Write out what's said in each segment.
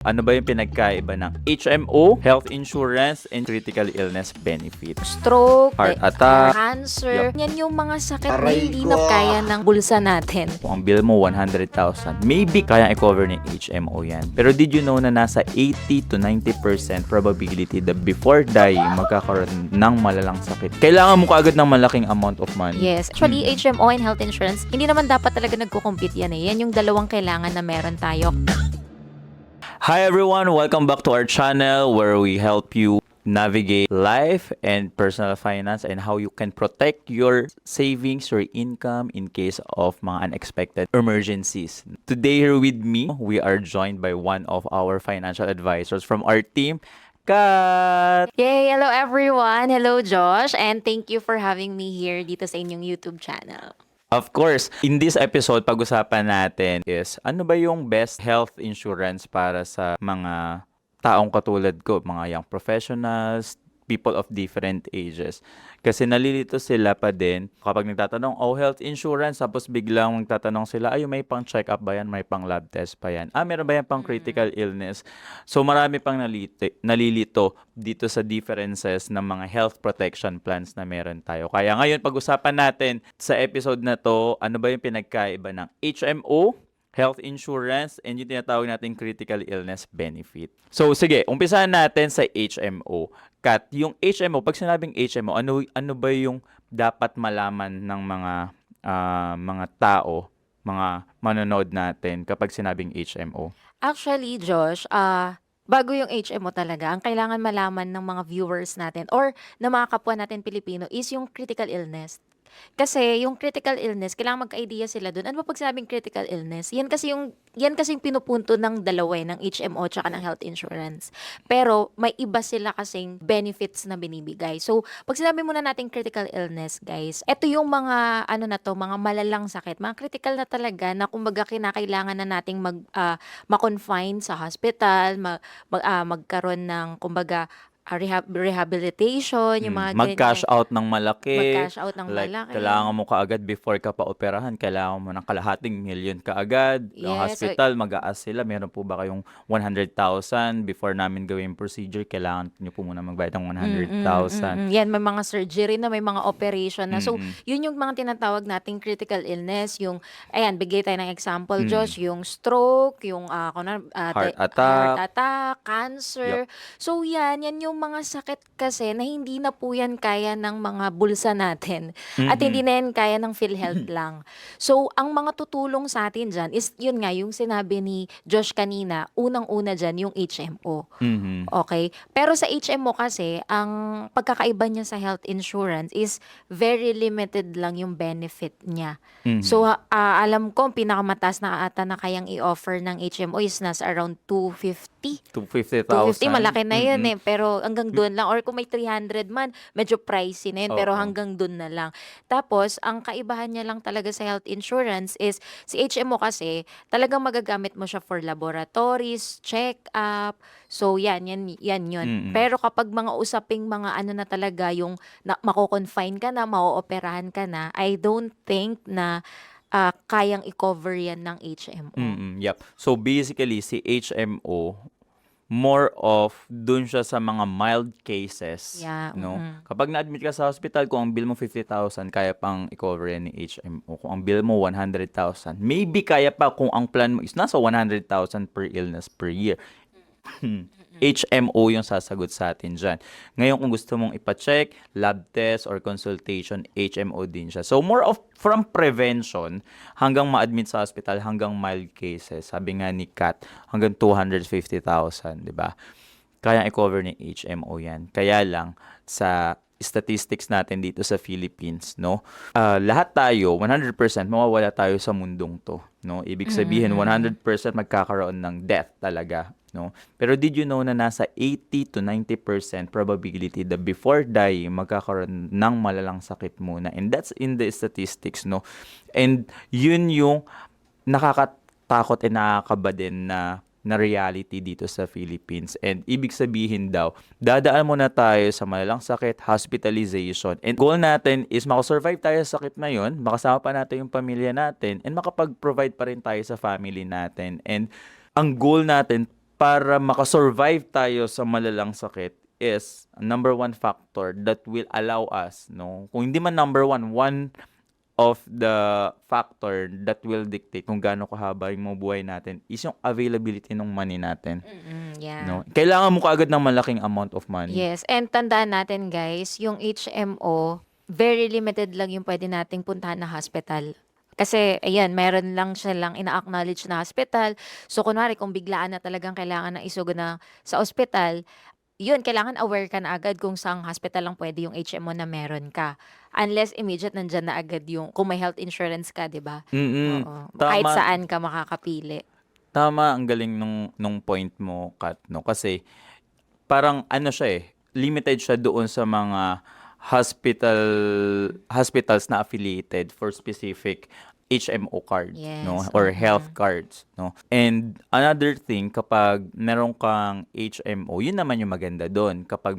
Ano ba yung pinagkaiba ng HMO, health insurance, and critical illness benefit? Stroke, Heart attack. cancer, yan yung mga sakit na Aray hindi ko. na kaya ng bulsa natin. Kung ang bill mo 100,000, maybe kaya i-cover ni HMO yan. Pero did you know na nasa 80 to 90% probability that before dying, magkakaroon ng malalang sakit? Kailangan mo kaagad ng malaking amount of money. Yes. Actually, HMO and health insurance, hindi naman dapat talaga nagko-compete yan eh. Yan yung dalawang kailangan na meron tayo. Hi everyone! Welcome back to our channel where we help you navigate life and personal finance and how you can protect your savings, your income in case of mga unexpected emergencies. Today here with me, we are joined by one of our financial advisors from our team, Kat! Yay! Hello everyone! Hello Josh! And thank you for having me here dito sa inyong YouTube channel. Of course, in this episode, pag-usapan natin is ano ba yung best health insurance para sa mga taong katulad ko, mga young professionals, people of different ages. Kasi nalilito sila pa din kapag nagtatanong, oh, health insurance, tapos biglang magtatanong sila, ay, may pang check-up ba yan? May pang lab test pa yan? Ah, meron ba yan pang critical illness? So, marami pang nalilito dito sa differences ng mga health protection plans na meron tayo. Kaya ngayon, pag-usapan natin sa episode na to, ano ba yung pinagkaiba ng HMO, health insurance, and yung tinatawag natin critical illness benefit. So, sige, umpisahan natin sa HMO. Kat, yung HMO, pag sinabing HMO, ano ba yung dapat malaman ng mga tao, mga manonood natin kapag sinabing HMO? Actually, Josh, bago yung HMO talaga, ang kailangan malaman ng mga viewers natin or ng mga kapwa natin Pilipino is yung critical illness. Kasi yung critical illness, kailangan magka-idea sila dun. Ano ba pag sinabing critical illness? Yan kasi yung pinupunto ng dalawa ng HMO tsaka ng health insurance. Pero may iba sila kasing benefits na binibigay. So, pag sinabi muna natin critical illness, guys, ito yung mga mga malalang sakit, mga critical na talaga na kumbaga kinakailangan na nating ma-confine sa hospital, magkaroon ng kumbaga rehabilitation, yung mga Mag-cash out ng malaki. Mag-cash out ng Like, malaki. kailangan mo kaagad before ka pa operahan, kailangan mo ng kalahating milyon kaagad. Yung Yes, hospital, mag-a-ask sila, meron po ba kayong 100,000 before namin gawin yung procedure, kailangan nyo po muna magbayad ng 100,000. Yan, may mga surgery na, may mga operation na. So, Mm-mm. yun yung mga tinatawag nating critical illness. Yung, ayan, bigay tayo ng example, Mm. Josh, yung stroke, yung Heart heart attack. attack, cancer. So, yan yung mga sakit kasi na hindi na po yan kaya ng mga bulsa natin. At hindi na yan kaya ng PhilHealth lang. So, ang mga tutulong sa atin dyan is, yun nga, yung sinabi ni Josh kanina, unang-una dyan, yung HMO. Mhm. Okay? Pero sa HMO kasi, ang pagkakaiba niya sa health insurance is very limited lang yung benefit niya. Mhm. So, alam ko, ang pinakamataas na ata na kayang i-offer ng HMO is nasa around 250. 250,000. 250, malaki na yun Mm-mm. eh. Pero hanggang doon lang. Or kung may 300 man, medyo pricey na yun. Pero Oo. hanggang doon na lang. Tapos, ang kaibahan niya lang talaga sa health insurance is, si HMO kasi, talagang magagamit mo siya for laboratories, check-up. So, yan yun. Mm-mm. Pero kapag mga usaping mga ano na talaga, yung mako-confine ka na, mao-operahan ka na, I don't think na kayang i-cover yan ng HMO. Yep. So basically si HMO more of dun siya sa mga mild cases, Yeah, no? Kapag na-admit ka sa hospital, kung ang bill mo 50,000, kaya pang i-cover yan ni HMO. Kung ang bill mo 100,000, maybe kaya pa kung ang plan mo is nasa 100,000 per illness per year. HMO yung sasagot sa atin dyan. Ngayon, kung gusto mong ipacheck, lab test or consultation, HMO din siya. So, more of from prevention hanggang ma-admit sa hospital, hanggang mild cases. Sabi nga ni Kat, hanggang 250,000, di ba? Kaya i-cover ni HMO yan. Kaya lang, sa statistics natin dito sa Philippines, no? Lahat tayo, 100% mawawala tayo sa mundong to, no? Ibig sabihin, 100% magkakaroon ng death talaga, no? Pero did you know na nasa 80 to 90% probability that before dying, magkakaroon ng malalang sakit muna. And that's in the statistics, no? And yun yung nakakatakot and nakakaba din na reality dito sa Philippines. And ibig sabihin daw, dadaan muna tayo sa malalang sakit, hospitalization. And goal natin is makasurvive tayo sa sakit na yun, makasama pa natin yung pamilya natin, and makapag-provide pa rin tayo sa family natin. And ang goal natin, para makasurvive tayo sa malalang sakit is number one factor that will allow us, no? Kung hindi man number one of the factor that will dictate kung gaano kahaba yung buhay natin is yung availability ng money natin, Yeah. no? Kailangan mo kaagad ng malaking amount of money. Yes, and tandaan natin guys, yung HMO, very limited lang yung pwede nating puntahan na hospital. Kasi, ayan, meron lang silang ina-acknowledge na hospital. So, kunwari, kung biglaan na talagang kailangan na isugo na sa hospital, yun, kailangan aware ka na agad kung saang hospital lang pwede yung HMO na meron ka. Unless immediate nandyan na agad yung, kung may health insurance ka, di ba? Mm-mm. Oo. Kahit Tama. saan ka makakapili. Tama, ang galing nung point mo, Kat, no? Kasi parang ano siya limited siya doon sa mga hospitals na affiliated for specific HMO cards, no? Yes, Or health cards, no? And another thing, kapag meron kang HMO, yun naman yung maganda doon. Kapag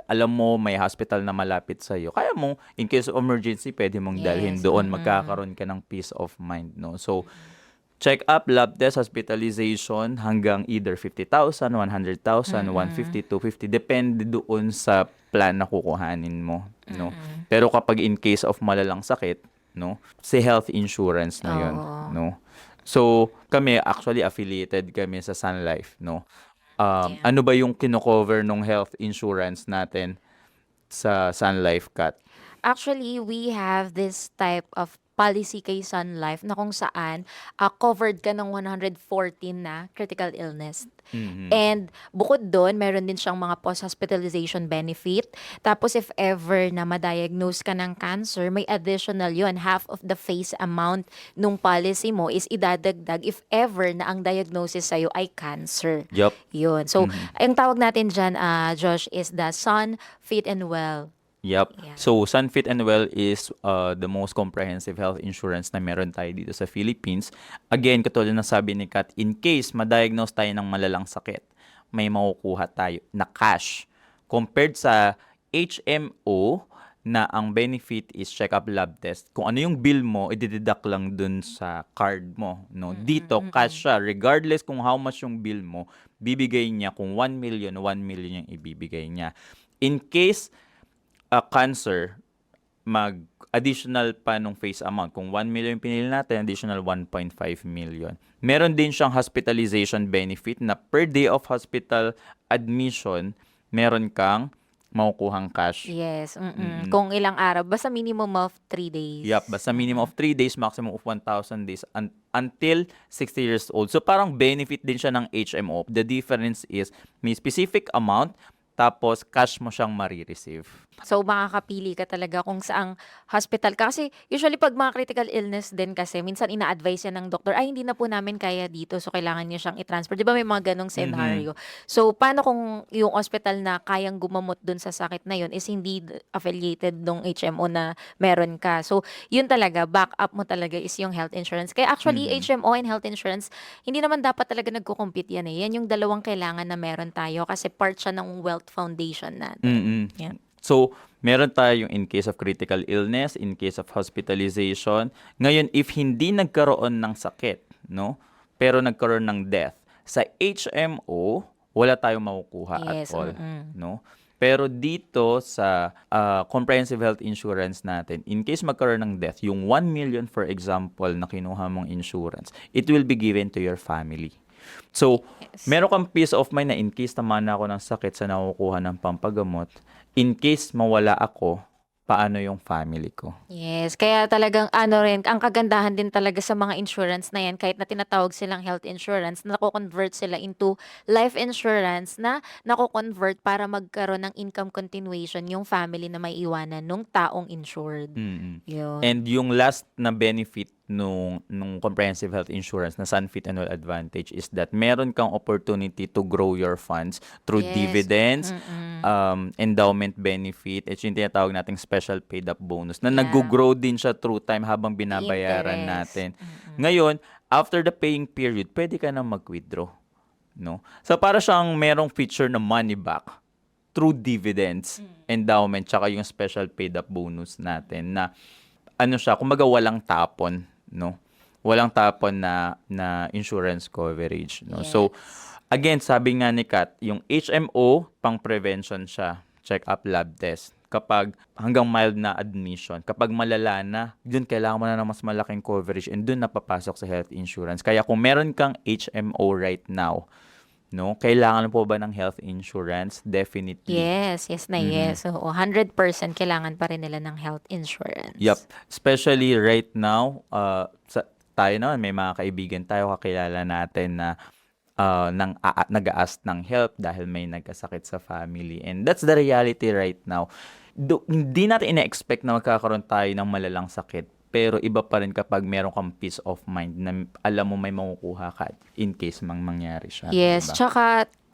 alam mo may hospital na malapit sa iyo, kaya mo in case of emergency, pwede mong dalhin Yes, doon, magkakaroon ka ng peace of mind, no? So check-up, lab test, hospitalization hanggang either 50,000, 100,000, 150, 250, depende doon sa plan na kukuhanin mo, no? Pero kapag in case of malalang sakit, no, si health insurance na yun, Oo. no? So, kami actually affiliated kami sa Sun Life, no? Ano ba yung kino-cover ng health insurance natin sa Sun Life, Kat? Actually, we have this type of policy kay Sun Life na kung saan covered ka ng 114 na critical illness. And bukod doon, meron din siyang mga post-hospitalization benefit. Tapos if ever na ma-diagnose ka ng cancer, may additional yon. Half of the face amount nung policy mo is idadagdag if ever na ang diagnosis sa'yo ay cancer. Yup. Yun. So, ang tawag natin dyan, Josh, is the Sun Fit and Well. Yep. Yeah. So, Sun Fit and Well is the most comprehensive health insurance na meron tayo dito sa Philippines. Again, katulad ng sabi ni Kat, in case ma-diagnose tayo ng malalang sakit, may makukuha tayo na cash. Compared sa HMO, na ang benefit is check-up lab test. Kung ano yung bill mo, i-deduct lang dun sa card mo. No? Dito, cash siya. Regardless kung how much yung bill mo, bibigay niya. Kung 1 million, 1 million yung ibibigay niya. In case cancer, mag-additional pa nung face amount. Kung 1 million yung pinili natin, additional 1.5 million. Meron din siyang hospitalization benefit na per day of hospital admission, meron kang makukuhang cash. Yes. Kung ilang araw, basta minimum of 3 days. Yup, basta minimum of 3 days, maximum of 1,000 days until 60 years old. So parang benefit din siya ng HMO. The difference is may specific amount, tapos cash mo siyang marireceive. So, makakapili ka talaga kung saang hospital ka. Kasi, usually, pag mga critical illness din kasi, minsan ina-advise yan ng doktor, ay, hindi na po namin kaya dito, so kailangan niyo siyang i-transfer. Di ba may mga ganong scenario? So, paano kung yung hospital na kayang gumamot dun sa sakit na yun is hindi affiliated nung HMO na meron ka? So, yun talaga, backup mo talaga is yung health insurance. Kaya actually, HMO and health insurance, hindi naman dapat talaga nagko-compete yan eh. Yan yung dalawang kailangan na meron tayo kasi part siya ng wealth foundation natin. Yeah. So, meron tayong in case of critical illness, in case of hospitalization. Ngayon, if hindi nagkaroon ng sakit, no? Pero nagkaroon ng death, sa HMO, wala tayong makukuha at Yes, all, no? Pero dito sa comprehensive health insurance natin, in case magkaroon ng death, yung 1 million, for example, na kinuha mong insurance, it will be given to your family. So, meron kang peace of mind na in case naman ako ng sakit sa nakukuha ng pampagamot, in case mawala ako, paano yung family ko? Yes, kaya talagang ano rin, ang kagandahan din talaga sa mga insurance na yan, kahit na tinatawag silang health insurance, nako-convert sila into life insurance na nako-convert para magkaroon ng income continuation yung family na may iwanan nung taong insured. Yun. And yung last na benefit nung comprehensive health insurance na Sunfit Annual Advantage is that meron kang opportunity to grow your funds through Yes. dividends, endowment benefit, at yung tinatawag nating special paid up bonus na Yeah. nag-grow din siya through time habang binabayaran natin. Interest. Ngayon, after the paying period, pwede ka na mag-withdraw. No? So para siyang merong feature na money back through dividends, endowment, tsaka yung special paid up bonus natin na ano siya, kumbaga walang tapon, no? Walang tapon na insurance coverage, no? Yes. So, Again, sabi nga ni Kat, yung HMO, pang prevention siya. Check-up, lab test. Kapag hanggang mild na admission, kapag malala na, dun kailangan mo na ng mas malaking coverage and dun napapasok sa health insurance. Kaya kung meron kang HMO right now, no, kailangan po ba ng health insurance? Definitely. Yes, yes na yes. Oo, 100% kailangan pa rin nila ng health insurance. Yup. Especially right now, tayo naman, may mga kaibigan tayo, kakilala natin na nag-a-ask ng help dahil may nagkasakit sa family. And that's the reality right now. Hindi natin ina-expect na magkakaroon tayo ng malalang sakit. Pero iba pa rin kapag meron kang peace of mind na alam mo may makukuha ka in case mangyari siya. Yes, Diba? tsaka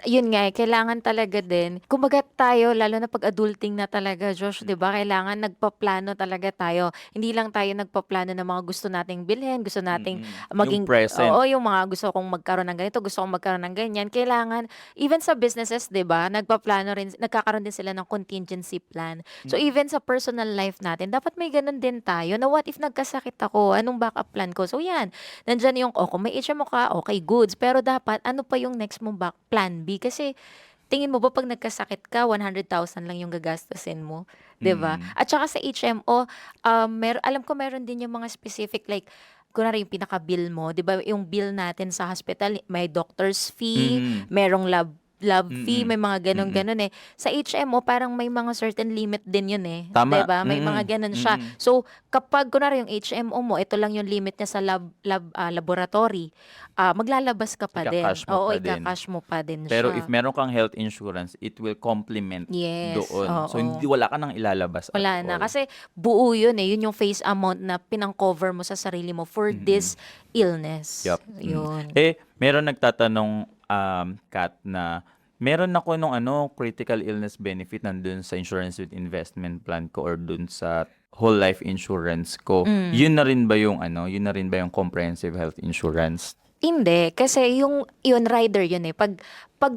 yun nga kailangan talaga din, kumbaga tayo, lalo na pag adulting na talaga, Josh, 'di ba? Kailangan nagpaplano talaga tayo. Hindi lang tayo nagpaplano ng mga gusto nating bilhin, gusto nating Yung maging present. oo, yung mga gusto kong magkaroon ng ganito, gusto kong magkaroon ng ganyan. Kailangan even sa businesses, 'di ba? Nagpaplano rin, nagkakaroon din sila ng contingency plan. So even sa personal life natin, dapat may ganun din tayo na what if nagkasakit ako, anong backup plan ko? So yan, nandyan yung, kung may HMO ka, okay, goods. Pero dapat, ano pa yung next mong plan B? Kasi, tingin mo ba pag nagkasakit ka, 100,000 lang yung gagastusin mo? 'Di ba? At saka sa HMO, alam ko meron din yung mga specific like, kunwari yung pinaka-bill mo, 'di ba? Yung bill natin sa hospital, may doctor's fee, Mhm. merong lab fee, Mm. may mga Mm. ganon-ganon eh. Sa HMO, parang may mga certain limit din yun eh. Tama. 'Di ba? May mga ganon siya. So, kapag kunwari yung HMO mo, ito lang yung limit niya sa laboratory, maglalabas ka pa din. Ika-cash mo Oo, pa din. ika-cash mo pa din Pero if siya. meron kang health insurance, it will complement Yes, doon. So, hindi, oo. wala ka nang ilalabas at Wala na. all. Kasi buo yun eh. Yun yung face amount na pinang-cover mo sa sarili mo for this illness. Yup. Yun. Meron nagtatanong, Kat, na meron ako nung critical illness benefit nandun sa insurance with investment plan ko or dun sa whole life insurance ko. Yun na rin ba yung comprehensive health insurance? Hindi, kasi yun rider yun eh. Pag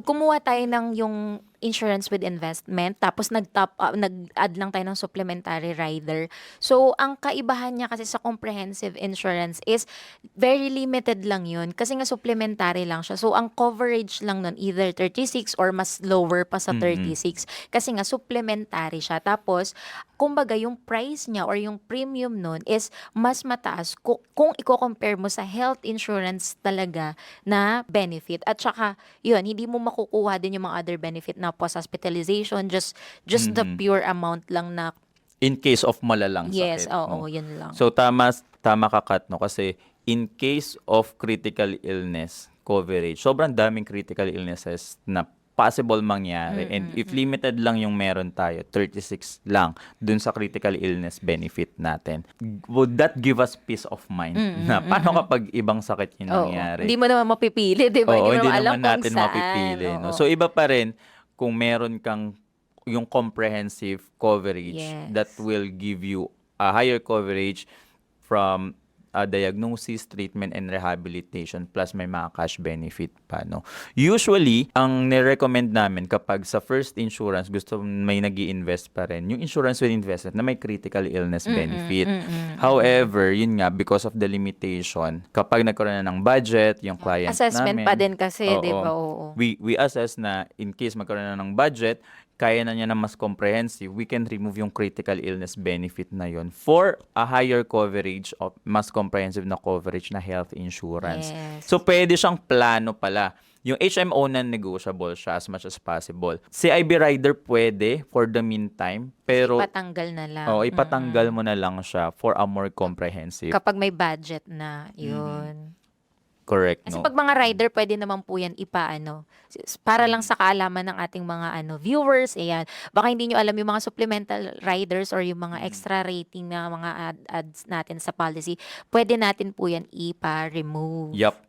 kumuha tayo ng yung insurance with investment, tapos nag-add lang tayo ng supplementary rider. So, ang kaibahan niya kasi sa comprehensive insurance is very limited lang yun. Kasi nga supplementary lang siya. So, ang coverage lang nun either 36 or mas lower pa sa 36. Kasi nga supplementary siya. Tapos, kumbaga yung price niya or yung premium nun is mas mataas kung i-compare mo sa health insurance talaga na benefit. At saka, yun, hindi mo makukuha din yung mga other benefit na post-hospitalization, just the pure amount lang na, In case of malalang yes, sakit, oo, no? yun lang. So, tama ka, Kat, no? Kasi in case of critical illness coverage, sobrang daming critical illnesses na possible mangyari. And if limited lang yung meron tayo, 36 lang dun sa critical illness benefit natin, would that give us peace of mind? Na paano kapag ibang sakit yung Oo. nangyari? Hindi mo naman mapipili, di ba? Oo, Hindi mo hindi naman alam naman kung natin saan. mapipili, no? Oo. So, iba pa rin kung meron kang yung comprehensive coverage Yes. that will give you a higher coverage from diagnosis, treatment, and rehabilitation plus may mga cash benefit pa, no? Usually, ang nirecommend namin kapag sa first insurance gusto may nag-i-invest pa rin, yung insurance with investment na may critical illness benefit. However, yun nga, because of the limitation, kapag nagkaroon na ng budget, yung client Assessment namin, pa din kasi, oo, di ba? Oo. we assess na in case magkaroon na ng budget, kaya na niya na mas comprehensive, we can remove yung critical illness benefit na yon for a higher coverage of mas comprehensive na coverage na health insurance. Yes. So, pwede siyang plano pala. Yung HMO na negotiable siya as much as possible. CIB rider pwede for the meantime, pero Ipatanggal na lang. ipatanggal mo na lang siya for a more comprehensive. Kapag may budget na, yun. Correct, Kasi no? pag mga rider, pwede naman po yan para lang sa kaalaman ng ating mga viewers, ayan. Baka hindi nyo alam yung mga supplemental riders or yung mga extra rating na mga ads natin sa policy, pwede natin po yan ipa-remove. Yup.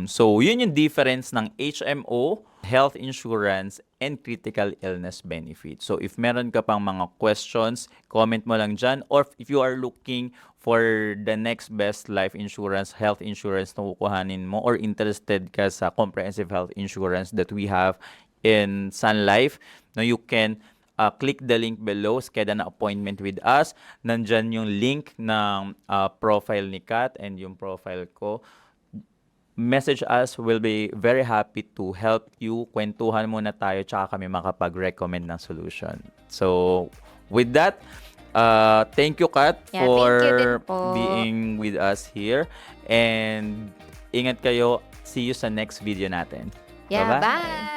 So, yun yung difference ng HMO, health insurance, and critical illness benefit. So, if meron ka pang mga questions, comment mo lang dyan. Or if you are looking for the next best life insurance, health insurance na kukuhanin mo, or interested ka sa comprehensive health insurance that we have in Sun Life, no, you can click the link below, schedule an appointment with us. Nandyan yung link ng profile ni Kat and yung profile ko. message us. We'll be very happy to help you. Kwentuhan muna tayo tsaka kami makapag-recommend ng solution. So, with that, thank you, Kat, Yeah, for thank you din po. being with us here. And ingat kayo. See you sa next video natin. Yeah, Bye-bye. bye!